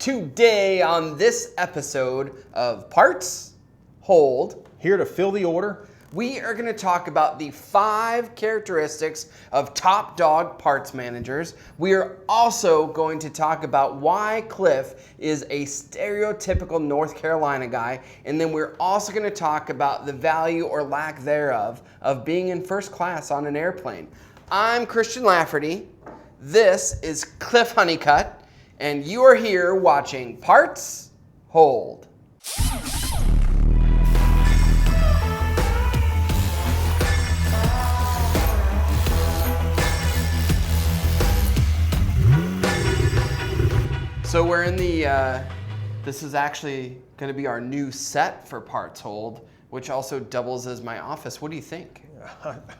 Today on this episode of Parts Hold, Here to fill the order, we are going to talk about the 5 characteristics of top dog parts managers. We are also going to talk about why Cliff is a stereotypical North Carolina guy. And then we're also going to talk about the value or lack thereof of being in first class on an airplane. I'm Christian Lafferty. This is Cliff Honeycutt. And you are here watching Parts Hold. So we're in the, this is actually going to be our new set for Parts Hold, which also doubles as my office. What do you think?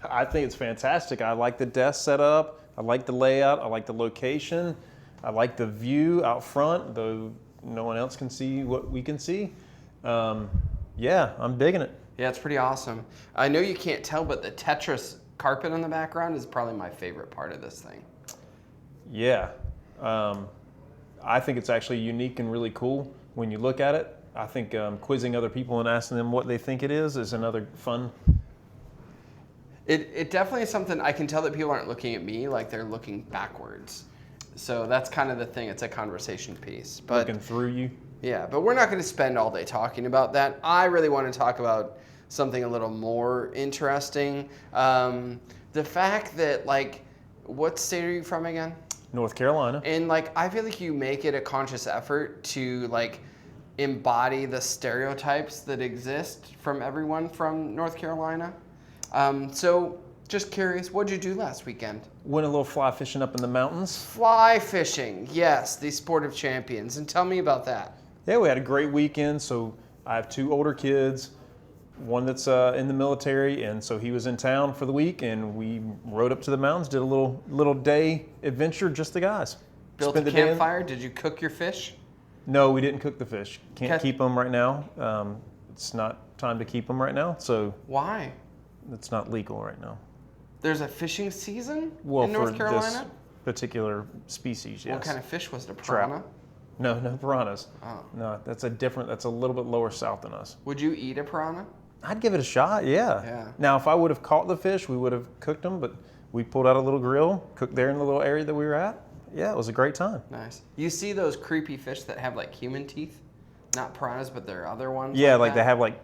I think it's fantastic. I like the desk setup. I like the layout. I like the location. I like the view out front, though no one else can see what we can see. Yeah, I'm digging it. Yeah, it's pretty awesome. I know you can't tell, but the Tetris carpet in the background is probably my favorite part of this thing. Yeah. I think it's actually unique and really cool when you look at it. I think quizzing other people and asking them what they think it is another fun. It definitely is something I can tell that people aren't looking at me like they're looking backwards. So that's kind of the thing. It's a conversation piece. But, looking through you. Yeah, but we're not going to spend all day talking about that. I really want to talk about something a little more interesting. The fact that, like, what state are you from again? North Carolina. And, like, I feel like you make it a conscious effort to, like, embody the stereotypes that exist from everyone from North Carolina. So just curious, what did you do last weekend? Went a little fly fishing up in the mountains. Fly fishing, yes, the sport of champions. And tell me about that. Yeah, we had a great weekend. So I have 2 older kids, one that's in the military, and so he was in town for the week, and we rode up to the mountains, did a little day adventure, just the guys. Built a campfire. Did you cook your fish? No, we didn't cook the fish. Can't keep them right now. It's not time to keep them right now, so. Why? It's not legal right now. There's a fishing season in North Carolina? This particular species, yes. What kind of fish was it? A piranha? No piranhas. Oh. No, that's a little bit lower south than us. Would you eat a piranha? I'd give it a shot, yeah. Yeah. Now, if I would have caught the fish, we would have cooked them, but we pulled out a little grill, cooked there in the little area that we were at. Yeah, it was a great time. Nice. You see those creepy fish that have like human teeth? Not piranhas, but there are other ones. Yeah, like they have like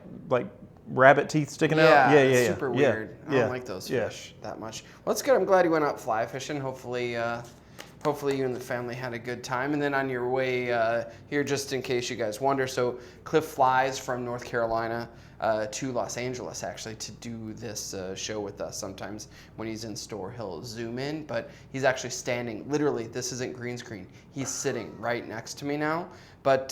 rabbit teeth sticking out. Yeah. Super weird. I don't like those fish that much. Well, that's good. I'm glad you went out fly fishing. Hopefully you and the family had a good time. And then on your way here, just in case you guys wonder, so Cliff flies from North Carolina to Los Angeles, actually, to do this show with us. Sometimes when he's in store, he'll zoom in, but he's actually standing, literally, this isn't green screen. He's sitting right next to me now. But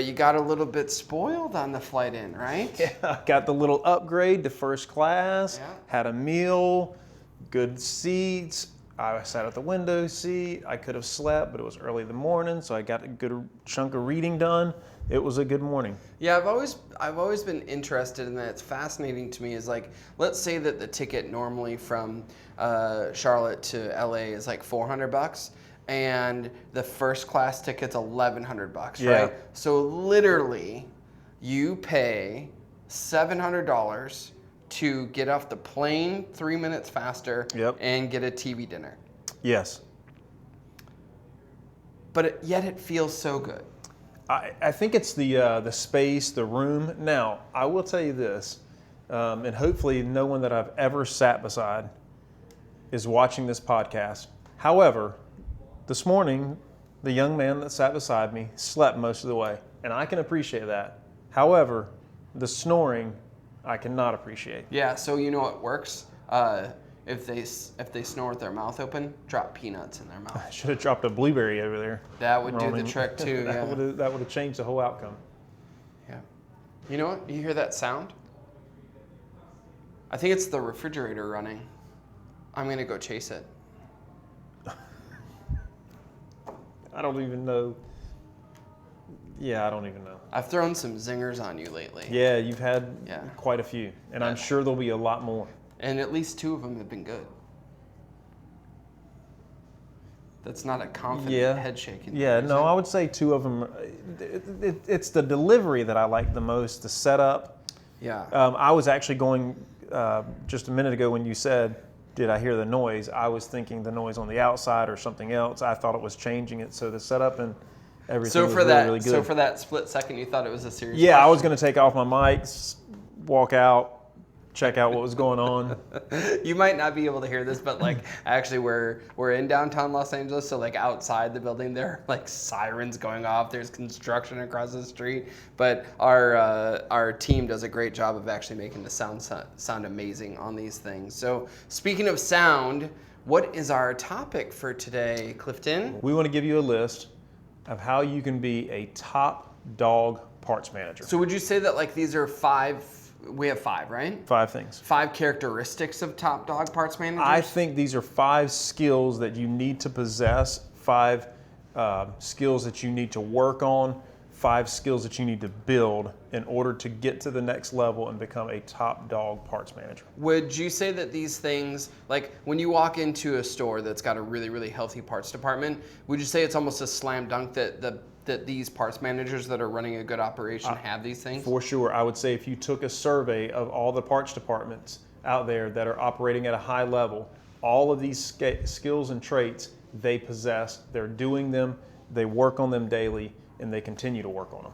you got a little bit spoiled on the flight in, right? Yeah, got the little upgrade to first class, Yeah. had a meal, good seats. I sat at the window seat. I could have slept, but it was early in the morning, so I got a good chunk of reading done. It was a good morning. Yeah, I've always been interested in that. It's fascinating to me. Is like, let's say that the ticket normally from Charlotte to LA is like $400, and the first class ticket's $1,100, Yeah. right? So literally, you pay $700 to get off the plane 3 minutes faster. Yep. And get a TV dinner. Yes. But yet it feels so good. I think it's the space, the room. Now, I will tell you this, and hopefully no one that I've ever sat beside is watching this podcast. However, this morning, the young man that sat beside me slept most of the way, and I can appreciate that. However, the snoring, I cannot appreciate. Yeah, so you know what works? If they snore with their mouth open, drop peanuts in their mouth. I should have dropped a blueberry over there. That would do Roaming. the trick too. that Yeah. would have changed the whole outcome. Yeah. You know what? You hear that sound? I think it's the refrigerator running. I'm gonna go chase it. I don't even know. Yeah, I don't even know. I've thrown some zingers on you lately. Yeah, you've had Yeah. quite a few, and I'm Yeah. sure there'll be a lot more. And at least 2 of them have been good. That's not a confident head shaking. Yeah, no, I would say two of them. It's the delivery that I like the most, the setup. Yeah. I was actually going, just a minute ago when you said, did I hear the noise? I was thinking the noise on the outside or something else. I thought it was changing it. So the setup and everything was really good. So for that split second, you thought it was a serious Yeah, question? I was going to take off my mics, walk out, check out what was going on. You might not be able to hear this, but like actually we're in downtown Los Angeles, so like outside the building there are like sirens going off. There's construction across the street, but our team does a great job of actually making the sound amazing on these things. So speaking of sound, what is our topic for today, Clifton? We want to give you a list of how you can be a top dog parts manager. So would you say that like these are we have 5, right? 5 things. 5 characteristics of top dog parts managers? I think these are 5 skills that you need to possess, 5 skills that you need to work on, 5 skills that you need to build in order to get to the next level and become a top dog parts manager. Would you say that these things, like when you walk into a store that's got a really, really healthy parts department, would you say it's almost a slam dunk that these parts managers that are running a good operation have these things? For sure. I would say if you took a survey of all the parts departments out there that are operating at a high level, all of these skills and traits they possess, they're doing them, they work on them daily, and they continue to work on them.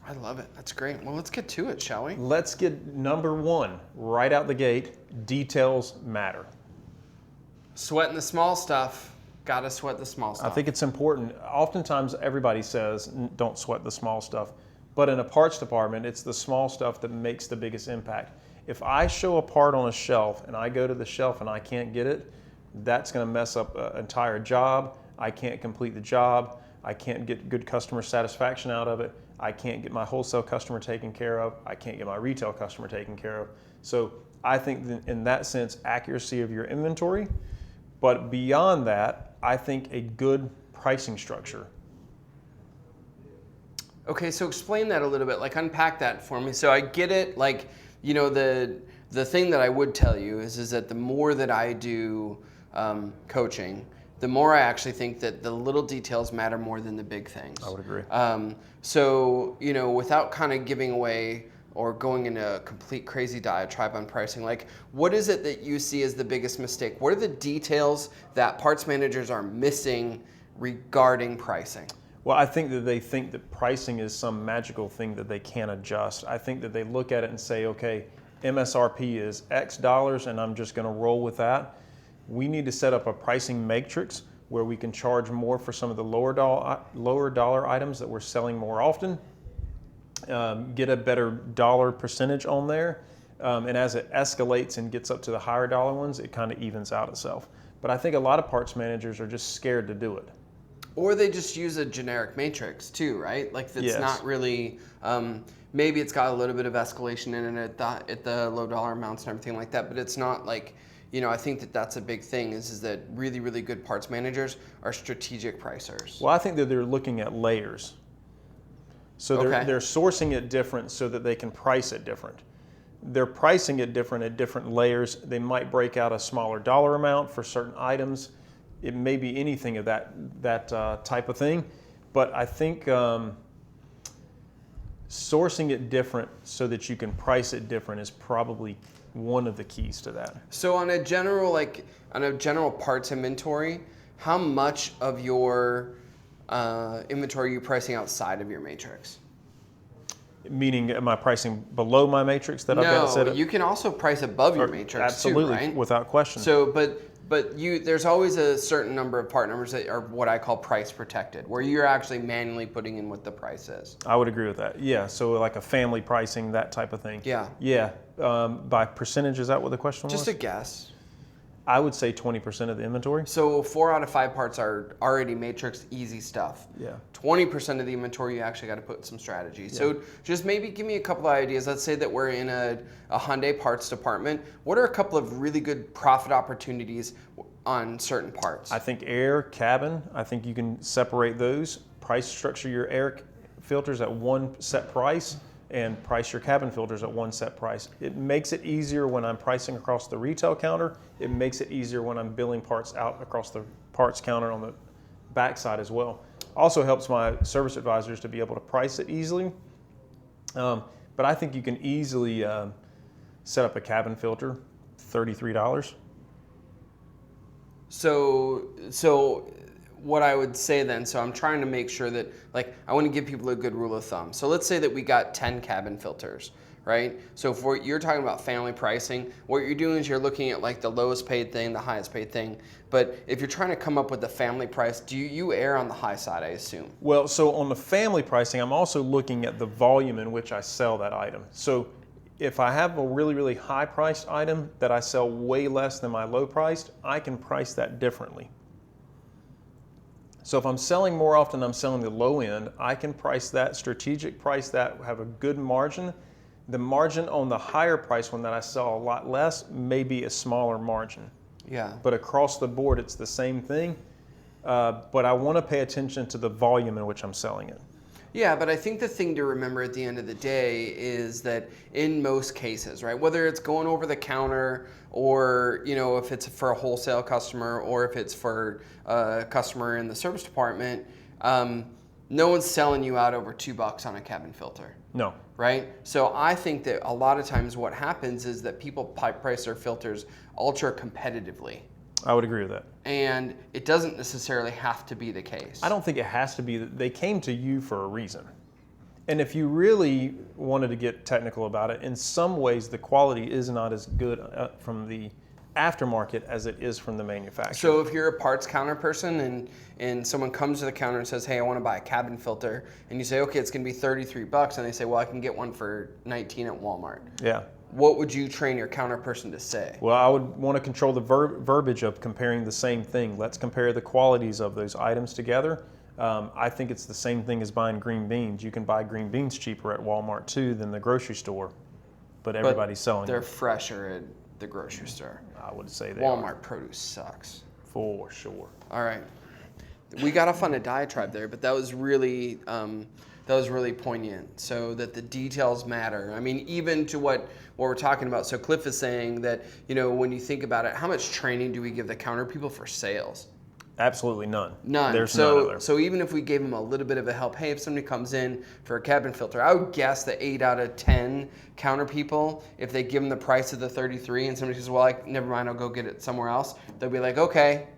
I love it. That's great. Well, let's get to it, shall we? Let's get number 1 right out the gate. Details matter. Sweating the small stuff. Gotta sweat the small stuff. I think it's important. Oftentimes everybody says don't sweat the small stuff, but in a parts department, it's the small stuff that makes the biggest impact. If I show a part on a shelf and I go to the shelf and I can't get it, that's going to mess up an entire job. I can't complete the job. I can't get good customer satisfaction out of it. I can't get my wholesale customer taken care of. I can't get my retail customer taken care of. So I think in that sense, accuracy of your inventory. But beyond that, I think a good pricing structure. Okay, so explain that a little bit, like unpack that for me. So I get it, like, you know, the thing that I would tell you is that the more that I do coaching, the more I actually think that the little details matter more than the big things. I would agree. So, you know, without kind of giving away or going into a complete crazy diatribe on pricing, like what is it that you see as the biggest mistake? What are the details that parts managers are missing regarding pricing? Well, I think that they think that pricing is some magical thing that they can't adjust. I think that they look at it and say, okay, MSRP is X dollars and I'm just going to roll with that. We need to set up a pricing matrix where we can charge more for some of the lower dollar items that we're selling more often, get a better dollar percentage on there, and as it escalates and gets up to the higher dollar ones, it kind of evens out itself. But I think a lot of parts managers are just scared to do it. Or they just use a generic matrix too, right? Like that's Yes. not really, maybe it's got a little bit of escalation in it at the low dollar amounts and everything like that, but it's not like, you know, I think that that's a big thing is that really, really good parts managers are strategic pricers. Well, I think that they're looking at layers. So they're sourcing it different so that they can price it different. They're pricing it different at different layers. They might break out a smaller dollar amount for certain items. It may be anything of that type of thing. But I think sourcing it different so that you can price it different is probably one of the keys to that. So on a general parts inventory, how much of your inventory are you pricing outside of your matrix? Meaning, am I pricing below my matrix that I've got set up? No, you can also price above your matrix absolutely, too, right? without question. So, but there's always a certain number of part numbers that are what I call price protected, where you're actually manually putting in what the price is. I would agree with that. Yeah, so like a family pricing, that type of thing. Yeah. Yeah. By percentage, is that what the question was? Just a guess. I would say 20% of the inventory. So 4 out of 5 parts are already matrix, easy stuff. Yeah. 20% of the inventory, you actually got to put some strategy. Yeah. So just maybe give me a couple of ideas. Let's say that we're in a Hyundai parts department. What are a couple of really good profit opportunities on certain parts? I think air, cabin, I think you can separate those. Price structure your air filters at one set price and price your cabin filters at one set price. It makes it easier when I'm pricing across the retail counter. It makes it easier when I'm billing parts out across the parts counter on backside as well. Also helps my service advisors to be able to price it easily. But I think you can easily set up a cabin filter, $33. So what I would say then, so I'm trying to make sure that, like, I want to give people a good rule of thumb. So let's say that we got 10 cabin filters, right? So if you're talking about family pricing, what you're doing is you're looking at like the lowest paid thing, the highest paid thing. But if you're trying to come up with the family price, do you err on the high side, I assume? Well, so on the family pricing, I'm also looking at the volume in which I sell that item. So if I have a really, really high priced item that I sell way less than my low priced, I can price that differently. So if I'm selling more often, I'm selling the low end, I can price that, strategic price that, have a good margin. The margin on the higher price one that I sell a lot less may be a smaller margin. Yeah. But across the board, it's the same thing. But I want to pay attention to the volume in which I'm selling it. Yeah, but I think the thing to remember at the end of the day is that in most cases, right, whether it's going over the counter or, you know, if it's for a wholesale customer or if it's for a customer in the service department, no one's selling you out over $2 on a cabin filter. No. Right? So I think that a lot of times what happens is that people price their filters ultra competitively. I would agree with that. And it doesn't necessarily have to be the case. I don't think it has to be. They came to you for a reason. And if you really wanted to get technical about it, in some ways the quality is not as good from the aftermarket as it is from the manufacturer. So if you're a parts counter person and someone comes to the counter and says, hey, I want to buy a cabin filter, and you say, okay, it's going to be $33, and they say, well, I can get one for $19 at Walmart. Yeah. What would you train your counter person to say? Well, I would want to control the verbiage of comparing the same thing. Let's compare the qualities of those items together. I think it's the same thing as buying green beans. You can buy green beans cheaper at Walmart too than the grocery store, but everybody's selling They're them. fresher at the grocery store. I would say they Walmart are. produce sucks. For sure. All right. We got off on a diatribe there, but that was really poignant. So that the details matter. I mean, even to what we're talking about. So Cliff is saying that, you know, when you think about it, how much training do we give the counter people for sales? Absolutely none. None. There's none there. So even if we gave them a little bit of a help, hey, if somebody comes in for a cabin filter, I would guess that 8 out of 10 counter people, if they give them the price of the 33 and somebody says, well, never mind, I'll go get it somewhere else, they'll be like, okay.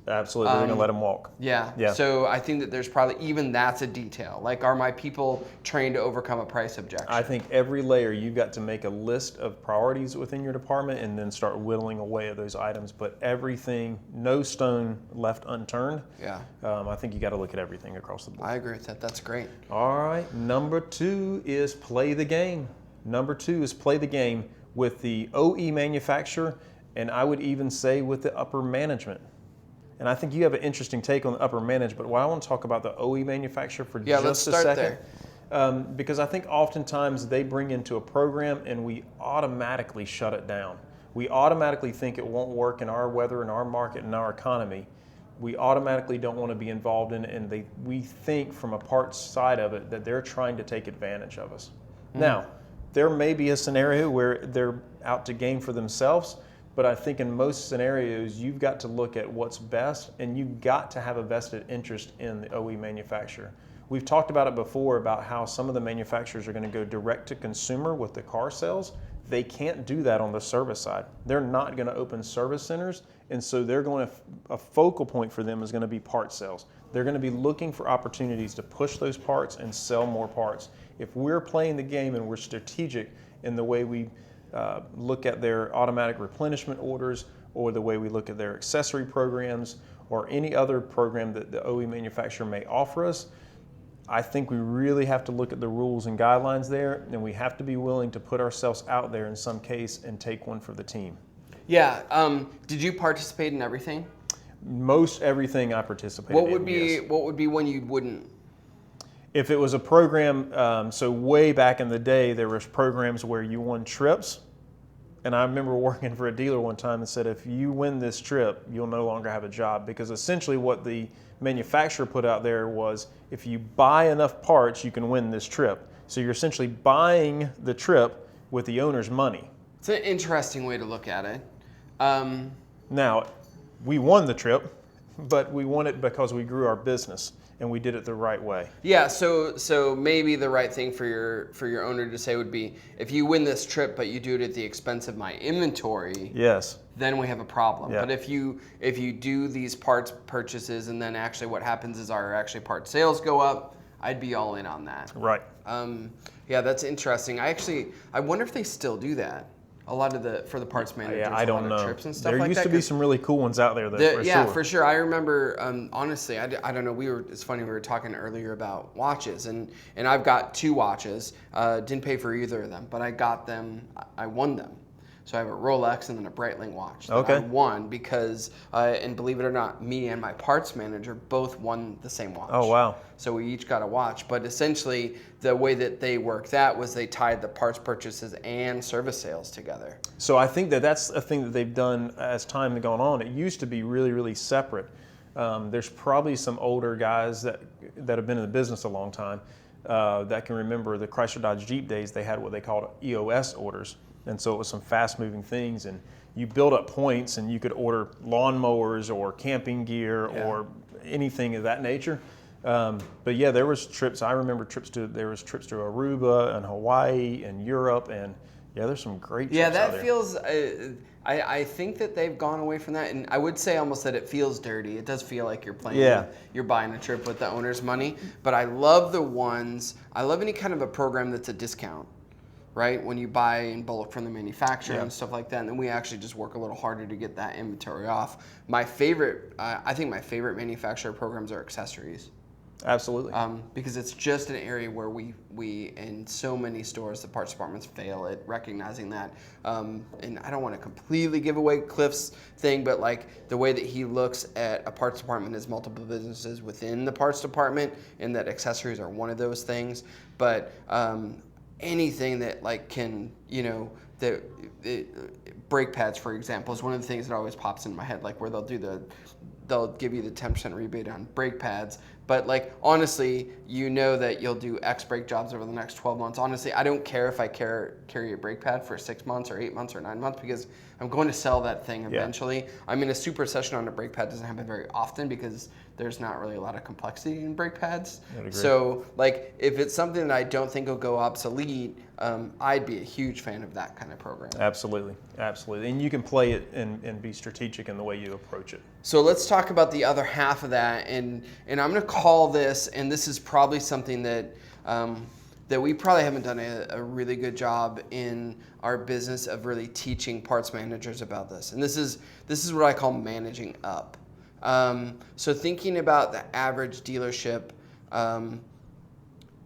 Absolutely, they're going to let them walk. Yeah. So I think that there's probably, even that's a detail. Like, are my people trained to overcome a price objection? I think every layer you've got to make a list of priorities within your department and then start whittling away at those items. But everything, no stone left unturned. Yeah. I think you got to look at everything across the board. I agree with that. That's great. All right. Number 2 is play the game. Number 2 is play the game with the OE manufacturer, and I would even say with the upper management. And I think you have an interesting take on the upper management, but I want to talk about the OE manufacturer for just a second. There. Because I think oftentimes they bring into a program and we automatically shut it down. We automatically think it won't work in our weather, in our market, in our economy. We automatically don't want to be involved in it, and we think from a parts side of it that they're trying to take advantage of us. Mm-hmm. Now, there may be a scenario where they're out to gain for themselves, but I think in most scenarios, you've got to look at what's best, and you've got to have a vested interest in the OE manufacturer. We've talked about it before about how some of the manufacturers are going to go direct to consumer with the car sales. They can't do that on the service side. They're not going to open service centers, and so they're going to, a focal point for them is going to be part sales. They're going to be looking for opportunities to push those parts and sell more parts. If we're playing the game and we're strategic in the way we look at their automatic replenishment orders, or the way we look at their accessory programs, or any other program that the OE manufacturer may offer us, I think we really have to look at the rules and guidelines there, and we have to be willing to put ourselves out there in some case and take one for the team. Yeah. Did you participate in everything? Most everything I participated What would be when you wouldn't? If it was a program, so way back in the day, there was programs where you won trips. And I remember working for a dealer one time that said, if you win this trip, you'll no longer have a job. Because essentially what the manufacturer put out there was, if you buy enough parts, you can win this trip. So you're essentially buying the trip with the owner's money. It's an interesting way to look at it. Now, we won the trip. but we won it because we grew our business and we did it the right way. Yeah, so maybe the right thing for your owner to say would be, if you win this trip but you do it at the expense of my inventory, Yes. then we have a problem. Yeah. But if you do these parts purchases and then actually what happens is our actually part sales go up, I'd be all in on that. Right. Yeah, that's interesting. I wonder if they still do that. A lot of for the parts managers, Yeah, I don't know. trips and stuff There like used that. to be some really cool ones out there, though. Yeah, for sure. I remember, honestly, I don't know. It's funny. We were talking earlier about watches, and I've got 2 watches. Didn't pay for either of them, but I got them. I won them. So I have a Rolex and then a Breitling watch that I won because, and believe it or not, me and my parts manager both won the same watch. Oh, wow. So we each got a watch. But essentially, the way that they worked that was they tied the parts purchases and service sales together. So I think that's a thing that they've done as time has gone on. It used to be really, really separate. There's probably some older guys that have been in the business a long time that can remember the Chrysler Dodge Jeep days. They had what they called EOS orders. And so it was some fast-moving things, and you build up points, and you could order lawnmowers or camping gear or anything of that nature. But yeah, there was trips. I remember trips to Aruba and Hawaii and Europe, and yeah, there's some great trips out there. Yeah, that feels. I think that they've gone away from that, and I would say almost that it feels dirty. It does feel like you're playing. You're buying a trip with the owner's money. But I love the ones. I love any kind of a program that's a discount. Right, when you buy in bulk from the manufacturer and stuff like that, and then we actually just work a little harder to get that inventory off. My favorite, I think my favorite manufacturer programs are accessories. Absolutely. Because it's just an area where we in so many stores, the parts departments fail at recognizing that. And I don't want to completely give away Cliff's thing, but like the way that he looks at a parts department is multiple businesses within the parts department, and that accessories are one of those things. But anything that like can, brake pads, for example, is one of the things that always pops in my head, like where they'll give you the 10% rebate on brake pads. But like, honestly, that you'll do X brake jobs over the next 12 months. Honestly, I don't care if I carry a brake pad for 6 months or 8 months or 9 months, because I'm going to sell that thing eventually. Yeah. I mean, a super session on a brake pad doesn't happen very often because there's not really a lot of complexity in brake pads. So like, if it's something that I don't think will go obsolete, I'd be a huge fan of that kind of program. Absolutely. And you can play it and be strategic in the way you approach it. So let's talk about the other half of that, and I'm going to call this, and this is probably something that we probably haven't done a really good job in our business of really teaching parts managers about this. And this is what I call managing up. So thinking about the average dealership,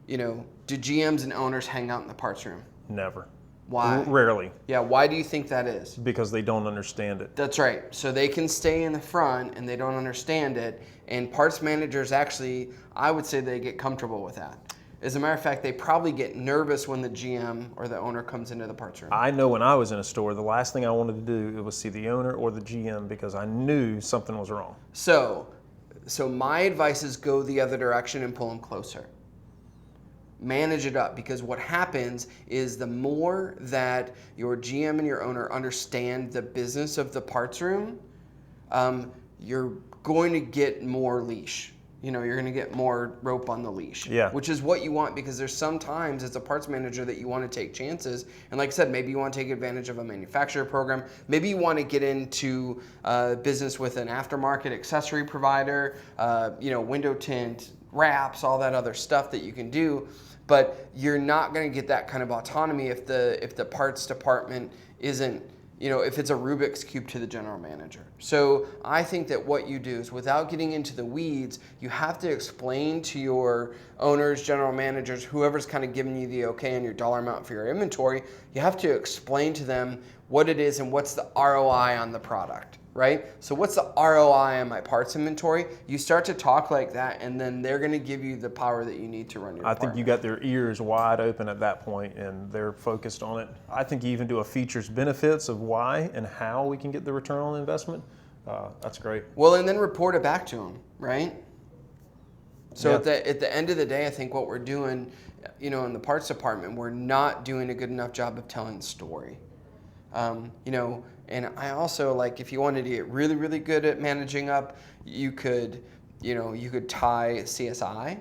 do GMs and owners hang out in the parts room? Never. Why? Rarely. Yeah, why do you think that is? Because they don't understand it. That's right. So they can stay in the front and they don't understand it. And parts managers actually, I would say they get comfortable with that. As a matter of fact, they probably get nervous when the GM or the owner comes into the parts room. I know when I was in a store, the last thing I wanted to do was see the owner or the GM because I knew something was wrong. So my advice is go the other direction and pull them closer. Manage it up, because what happens is the more that your GM and your owner understand the business of the parts room, you're going to get more leash. You're going to get more rope on the leash, which is what you want, because there's sometimes as a parts manager that you want to take chances. And like I said, maybe you want to take advantage of a manufacturer program. Maybe you want to get into business with an aftermarket accessory provider, window tint, wraps, all that other stuff that you can do. But you're not going to get that kind of autonomy if the parts department isn't, if it's a Rubik's Cube to the general manager. So I think that what you do is, without getting into the weeds, you have to explain to your owners, general managers, whoever's kind of giving you the okay on your dollar amount for your inventory, you have to explain to them what it is and what's the ROI on the product. Right? So what's the ROI on my parts inventory? You start to talk like that, and then they're going to give you the power that you need to run your department. I think you got their ears wide open at that point, and they're focused on it. I think you even do a features benefits of why and how we can get the return on investment. That's great. Well, and then report it back to them, right? So at the end of the day, I think what we're doing, in the parts department, we're not doing a good enough job of telling the story. You know, and I also like if you wanted to get really, really good at managing up, you could tie CSI.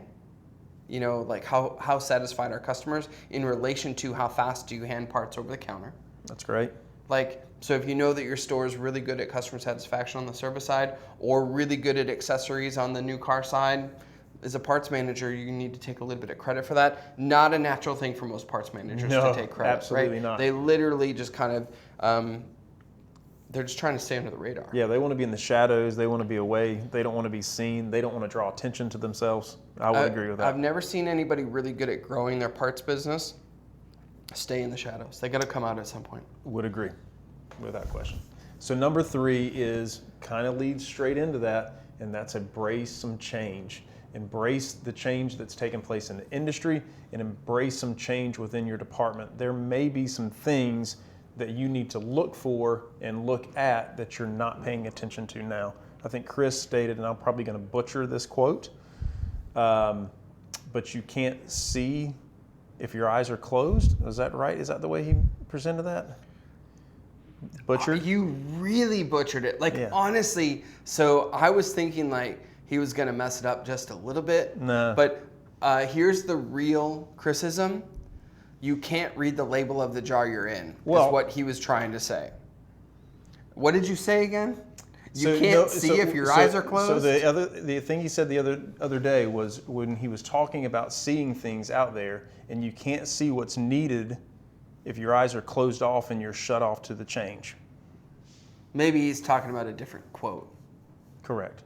You know, like how satisfied are customers in relation to how fast do you hand parts over the counter. That's great. Like, so if you know that your store is really good at customer satisfaction on the service side or really good at accessories on the new car side, as a parts manager, you need to take a little bit of credit for that. Not a natural thing for most parts managers to take credit, absolutely right? not. They literally just kind of, they're just trying to stay under the radar. Yeah, they want to be in the shadows. They want to be away. They don't want to be seen. They don't want to draw attention to themselves. I would agree with that. I've never seen anybody really good at growing their parts business stay in the shadows. They got to come out at some point. Would agree, without question. So number 3 is kind of leads straight into that, and that's embrace some change. Embrace the change that's taking place in the industry and embrace some change within your department. There may be some things that you need to look for and look at that you're not paying attention to now. I think Chris stated, and I'm probably going to butcher this quote, but you can't see if your eyes are closed. Is that right? Is that the way he presented that? Butchered? You really butchered it. Like, Yeah. honestly, so I was thinking like he was going to mess it up just a little bit. No. But here's the real criticism. You can't read the label of the jar you're in, Well- is what he was trying to say. What did you say again? You So, can't no, see so- if your so- eyes are closed? So the thing he said the other day was when he was talking about seeing things out there, and you can't see what's needed if your eyes are closed off and you're shut off to the change. Maybe he's talking about a different quote. Correct.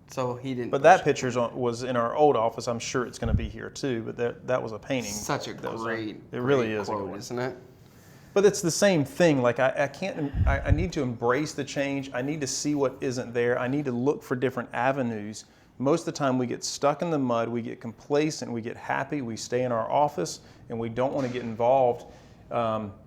So he didn't. But that picture was in our old office. I'm sure it's going to be here too. But that was a painting. Such a great. It really great is a quote, good one. isn't it? But it's the same thing. Like I need to embrace the change. I need to see what isn't there. I need to look for different avenues. Most of the time we get stuck in the mud, we get complacent, we get happy, we stay in our office, and we don't want to get involved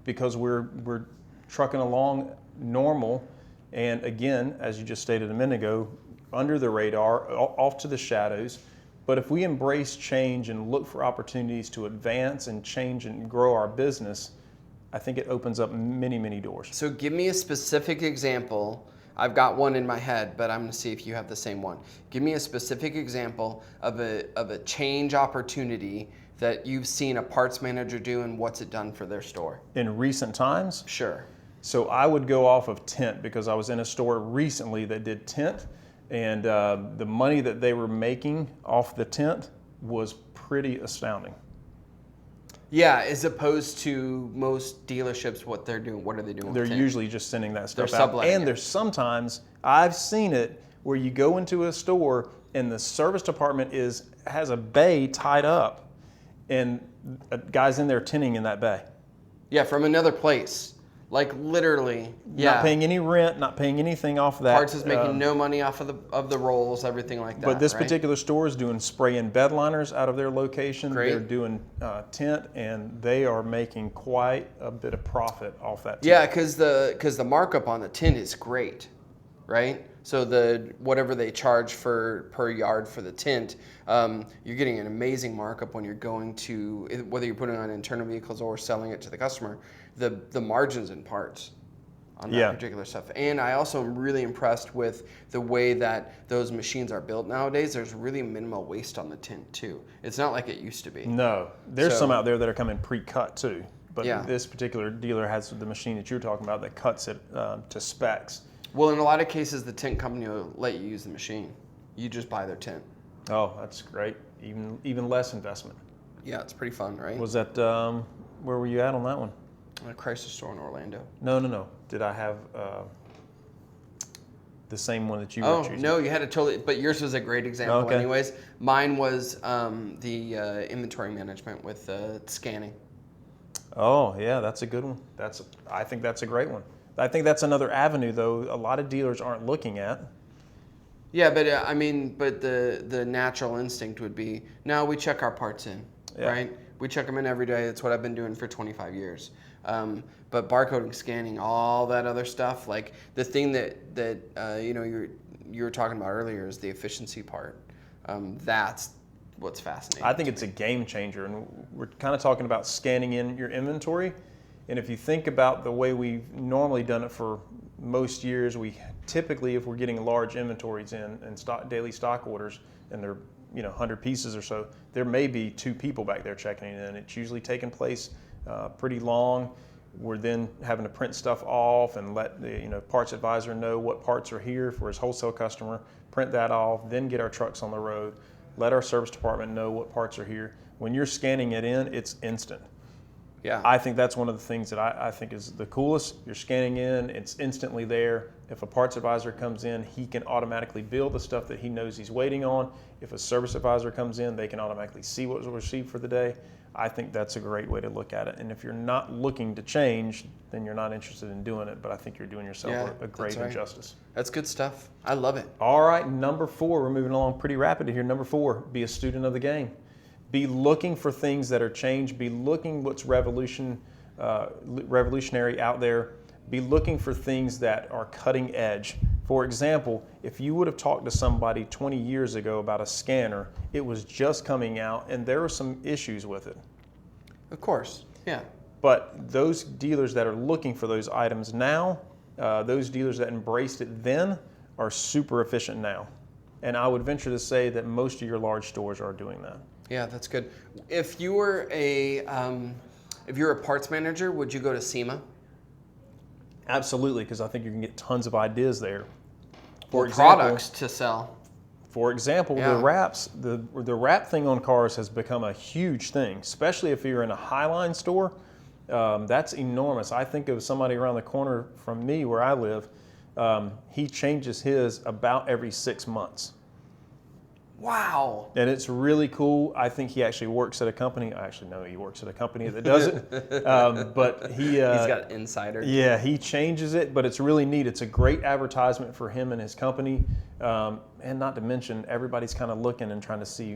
because we're trucking along normal. And again, as you just stated a minute ago, under the radar, off to the shadows. But if we embrace change and look for opportunities to advance and change and grow our business, I think it opens up many, many doors. So give me a specific example. I've got one in my head, but I'm going to see if you have the same one. Give me a specific example of a change opportunity that you've seen a parts manager do, and what's it done for their store? In recent times, Sure. so I would go off of tint because I was in a store recently that did tint, and the money that they were making off the tint was pretty astounding. Yeah, as opposed to most dealerships, what they're doing. What are they doing? They're with tint? usually just sending that stuff They're out. subletting And it. there's sometimes, I've seen it, where you go into a store and the service department has a bay tied up and a guy's in there tinting in that bay. Yeah, from another place. Like literally. Yeah. Not paying any rent, not paying anything off of that. Parts is making no money off of the rolls, everything like that. But this right? particular store is doing spray and bed liners out of their location. Great. They're doing tint, and they are making quite a bit of profit off that tint. Yeah, because the markup on the tint is great, right? So the whatever they charge per yard for the tint, you're getting an amazing markup when you're going to, whether you're putting it on internal vehicles or selling it to the customer. The margins in parts on that particular stuff. And I also am really impressed with the way that those machines are built nowadays. There's really minimal waste on the tint too. It's not like it used to be. No, there's So- some out there that are coming pre-cut too. But Yeah. this particular dealer has the machine that you're talking about that cuts it to specs. Well, in a lot of cases, the tint company will let you use the machine. You just buy their tint. Oh, that's great. Even less investment. Yeah, it's pretty fun, right? Was that where were you at on that one? A Chrysler store in Orlando. No. Did I have the same one that you were Oh, choosing? no, you had a totally, but yours was a great example Okay. anyways. Mine was the inventory management with scanning. Oh, yeah, that's a good one. I think that's a great one. I think that's another avenue, though, a lot of dealers aren't looking at. Yeah, but but the natural instinct would be, no, we check our parts in, Yeah. right? We check them in every day. That's what I've been doing for 25 years. But barcoding, scanning, all that other stuff, like the thing that you were talking about earlier is the efficiency part. That's what's fascinating. I think it's a game changer, and we're kind of talking about scanning in your inventory. And if you think about the way we've normally done it for most years, we typically, if we're getting large inventories in and daily stock orders, and they're 100 pieces or so, there may be 2 people back there checking it in. It's usually taking place pretty long. We're then having to print stuff off and let the parts advisor know what parts are here for his wholesale customer, print that off, then get our trucks on the road, let our service department know what parts are here. When you're scanning it in, it's instant. Yeah. I think that's one of the things that I think is the coolest. You're scanning in, it's instantly there. If a parts advisor comes in, he can automatically bill the stuff that he knows he's waiting on. If a service advisor comes in, they can automatically see what was received for the day. I think that's a great way to look at it. And if you're not looking to change, then you're not interested in doing it. But I think you're doing yourself a great injustice. That's good stuff. I love it. All right, number 4. We're moving along pretty rapidly here. Number 4, be a student of the game. Be looking for things that are changed. Be looking what's revolutionary out there. Be looking for things that are cutting edge. For example, if you would have talked to somebody 20 years ago about a scanner, it was just coming out and there were some issues with it. Of course, yeah. But those dealers that are looking for those items now, those dealers that embraced it then are super efficient now. And I would venture to say that most of your large stores are doing that. Yeah, that's good. If you were a parts manager, would you go to SEMA? Absolutely, because I think you can get tons of ideas there. For products to sell. For example, Yeah. the wraps, the wrap thing on cars has become a huge thing, especially if you're in a Highline store. That's enormous. I think of somebody around the corner from me where I live. He changes his about every 6 months. Wow. And it's really cool. I think he actually works at a company. I actually know he works at a company that does it. But he's got insider. Yeah, he changes it, but it's really neat. It's a great advertisement for him and his company. And not to mention, everybody's kind of looking and trying to see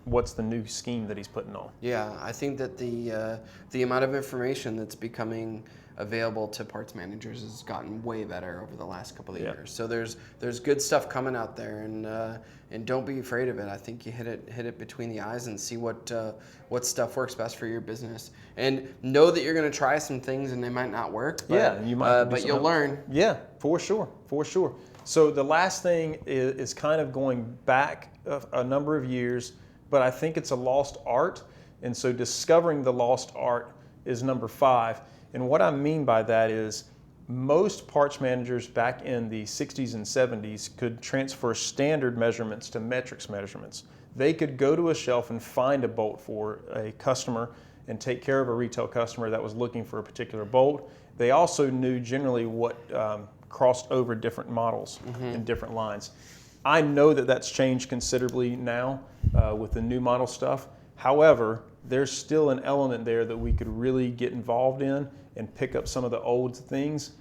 what's the new scheme that he's putting on. Yeah, I think that the amount of information that's becoming available to parts managers has gotten way better over the last couple of years. So there's good stuff coming out there, and don't be afraid of it. I think you hit it between the eyes and see what stuff works best for your business, and know that you're going to try some things and they might not work. But, you might. But you'll learn. Yeah, for sure. So the last thing is kind of going back a number of years, but I think it's a lost art, and so discovering the lost art is number 5. And what I mean by that is most parts managers back in the 60s and 70s could transfer standard measurements to metrics measurements. They could go to a shelf and find a bolt for a customer and take care of a retail customer that was looking for a particular bolt. They also knew generally what crossed over different models and different lines. I know that that's changed considerably now with the new model stuff. However, there's still an element there that we could really get involved in and pick up some of the old things.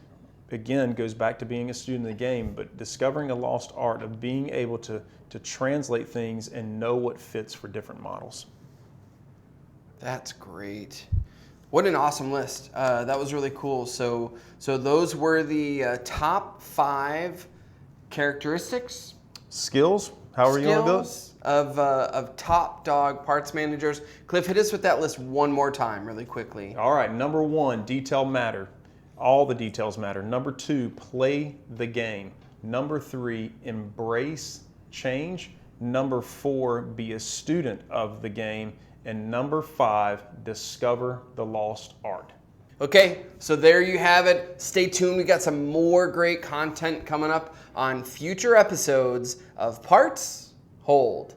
Again, goes back to being a student of the game, but discovering a lost art of being able to translate things and know what fits for different models. That's great. What an awesome list. That was really cool. So those were the top 5 characteristics, skills, however you want to do it, of top dog parts managers. Cliff, hit us with that list one more time really quickly. All right, number 1, detail matter. All the details matter. Number 2, play the game. Number 3, embrace change. Number 4, be a student of the game. And number 5, discover the lost art. Okay, so there you have it. Stay tuned. We got some more great content coming up on future episodes of Parts Hold.